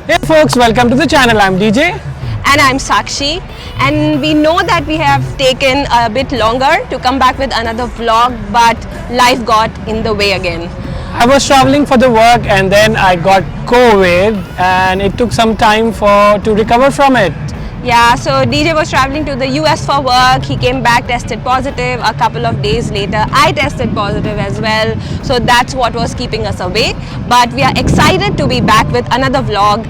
Hey folks, welcome to the channel. I'm DJ. And I'm Sakshi, and we know that we have taken a bit longer to come back with another vlog, but life got in the way again. I was traveling for the work and then I got COVID and it took some time to recover from it. Yeah, so DJ was traveling to the US for work. He came back, tested positive. A couple of days later, I tested positive as well. So that's what was keeping us away. But we are excited to be back with another vlog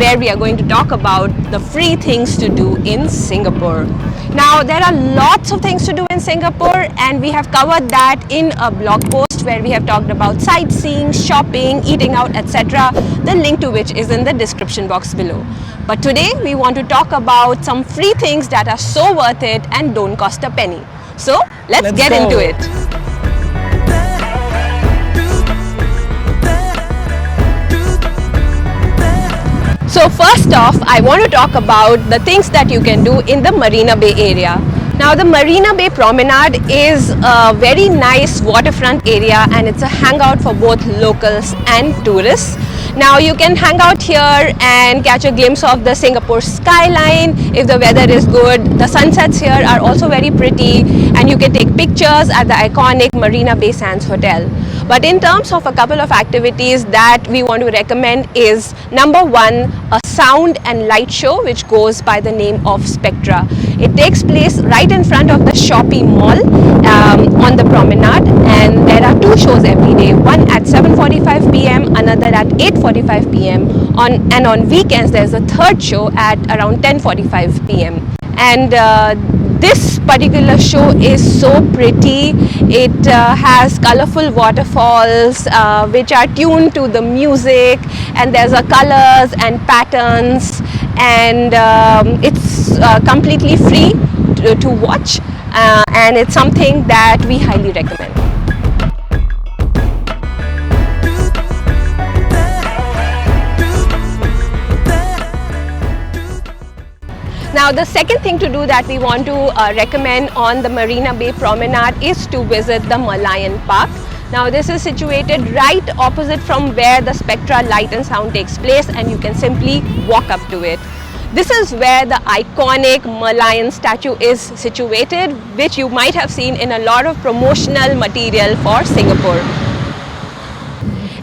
where we are going to talk about the free things to do in Singapore. Now, there are lots of things to do in Singapore, and we have covered that in a blog post where we have talked about sightseeing, shopping, eating out, etc. The link to which is in the description box below. But today we want to talk about some free things that are so worth it and don't cost a penny. So let's get into it. So first off, I want to talk about the things that you can do in the Marina Bay area. Now, the Marina Bay Promenade is a very nice waterfront area and it's a hangout for both locals and tourists. Now, you can hang out here and catch a glimpse of the Singapore skyline if the weather is good. The sunsets here are also very pretty and you can take pictures at the iconic Marina Bay Sands Hotel. But in terms of a couple of activities that we want to recommend is number one, a sound and light show which goes by the name of Spectra. It takes place right in front of the shopping mall on the promenade, and there are two shows every day, one at 7:45 p.m, another at 8:45 p.m. And on weekends there's a third show at around 10:45 p.m. And this particular show is so pretty. It has colorful waterfalls which are tuned to the music, and there's a colors and patterns, and it's completely free to watch, and it's something that we highly recommend. Now, the second thing to do that we want to recommend on the Marina Bay Promenade is to visit the Malayan Park. Now, this is situated right opposite from where the Spectra Light and Sound takes place, and you can simply walk up to it. This is where the iconic Malayan statue is situated, which you might have seen in a lot of promotional material for Singapore.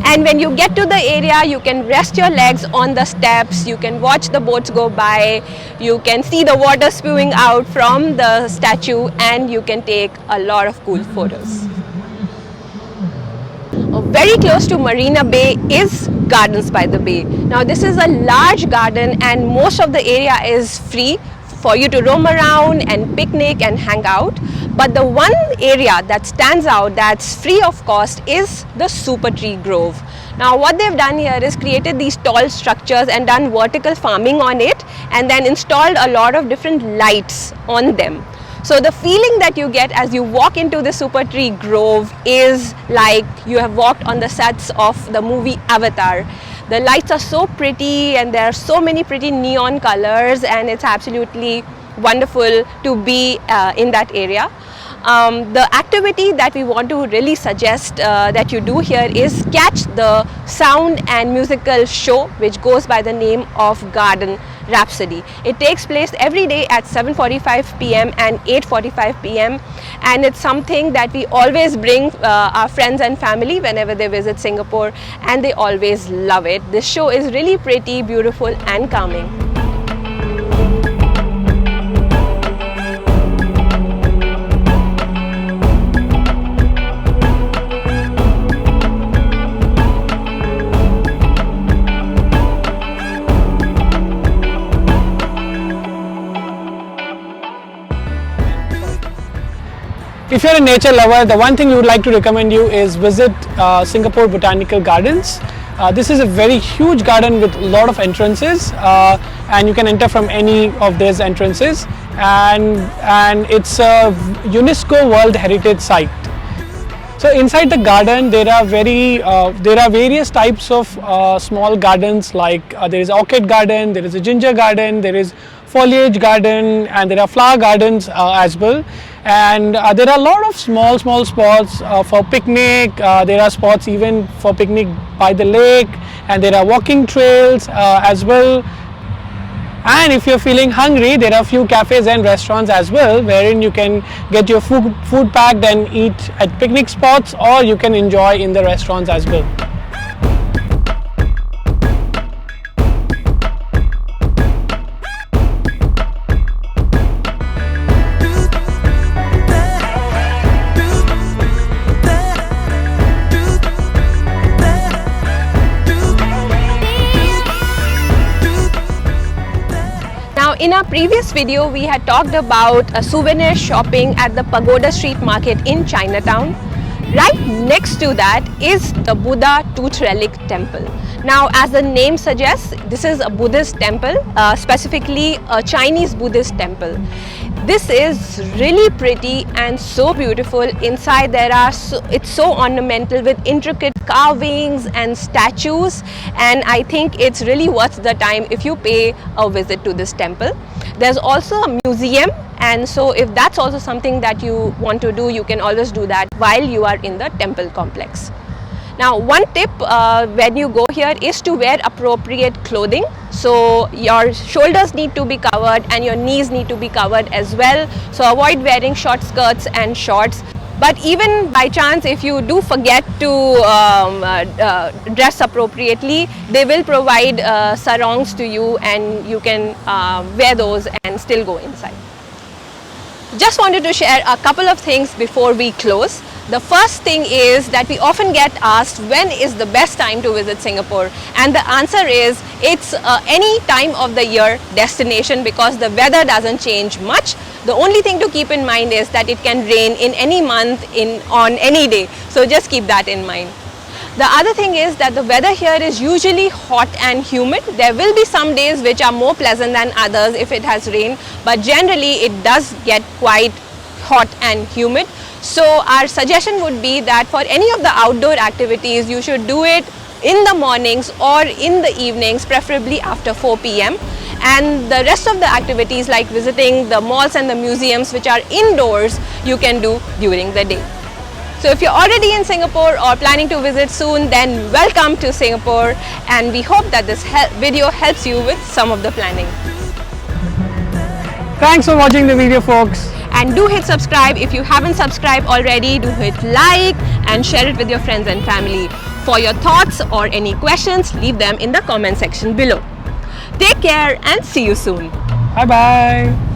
And when you get to the area, you can rest your legs on the steps, you can watch the boats go by, you can see the water spewing out from the statue, and you can take a lot of cool photos. Very close to Marina Bay is Gardens by the Bay. Now, this is a large garden and most of the area is free for you to roam around and picnic and hang out. But the one area that stands out that's free of cost is the Super Tree Grove. Now, what they've done here is created these tall structures and done vertical farming on it, and then installed a lot of different lights on them. So the feeling that you get as you walk into the Super Tree Grove is like you have walked on the sets of the movie Avatar. The lights are so pretty and there are so many pretty neon colors, and it's absolutely wonderful to be in that area. The activity that we want to really suggest that you do here is catch the sound and musical show which goes by the name of Garden Rhapsody. It takes place every day at 7:45 p.m. and 8:45 p.m. and it's something that we always bring our friends and family whenever they visit Singapore, and they always love it. This show is really pretty, beautiful and calming. If you're a nature lover, the one thing we would like to recommend you is visit Singapore Botanical Gardens. This is a very huge garden with a lot of entrances, and you can enter from any of these entrances, and it's a UNESCO World Heritage Site. So inside the garden there are various types of small gardens, like there is orchid garden, there is a ginger garden, there is foliage garden, and there are flower gardens as well. And there are a lot of small spots for picnic. There are spots even for picnic by the lake, and there are walking trails as well. And if you're feeling hungry, there are a few cafes and restaurants as well, wherein you can get your food packed and eat at picnic spots, or you can enjoy in the restaurants as well. In our previous video, we had talked about souvenir shopping at the Pagoda Street Market in Chinatown. Right next to that is the Buddha Tooth Relic Temple. Now, as the name suggests, this is a Buddhist temple, specifically a Chinese Buddhist temple. This is really pretty and so beautiful. Inside it's so ornamental with intricate carvings and statues, and I think it's really worth the time if you pay a visit to this temple. There's also a museum, and so if that's also something that you want to do, you can always do that while you are in the temple complex. Now, one tip when you go here is to wear appropriate clothing. So your shoulders need to be covered and your knees need to be covered as well. So avoid wearing short skirts and shorts. But even by chance, if you do forget to dress appropriately, they will provide sarongs to you, and you can wear those and still go inside. Just wanted to share a couple of things before we close. The first thing is that we often get asked when is the best time to visit Singapore, and the answer is it's any time of the year destination, because the weather doesn't change much. The only thing to keep in mind is that it can rain in any month on any day, so just keep that in mind. The other thing is that the weather here is usually hot and humid. There will be some days which are more pleasant than others if it has rain, but generally it does get quite hot and humid. So our suggestion would be that for any of the outdoor activities, you should do it in the mornings or in the evenings, preferably after 4 p.m. And the rest of the activities, like visiting the malls and the museums which are indoors, you can do during the day. So if you're already in Singapore or planning to visit soon, then welcome to Singapore, and we hope that this video helps you with some of the planning. Thanks for watching the video, folks. And do hit subscribe if you haven't subscribed already. Do hit like and share it with your friends and family. For your thoughts or any questions, leave them in the comment section below. Take care and see you soon. Bye bye.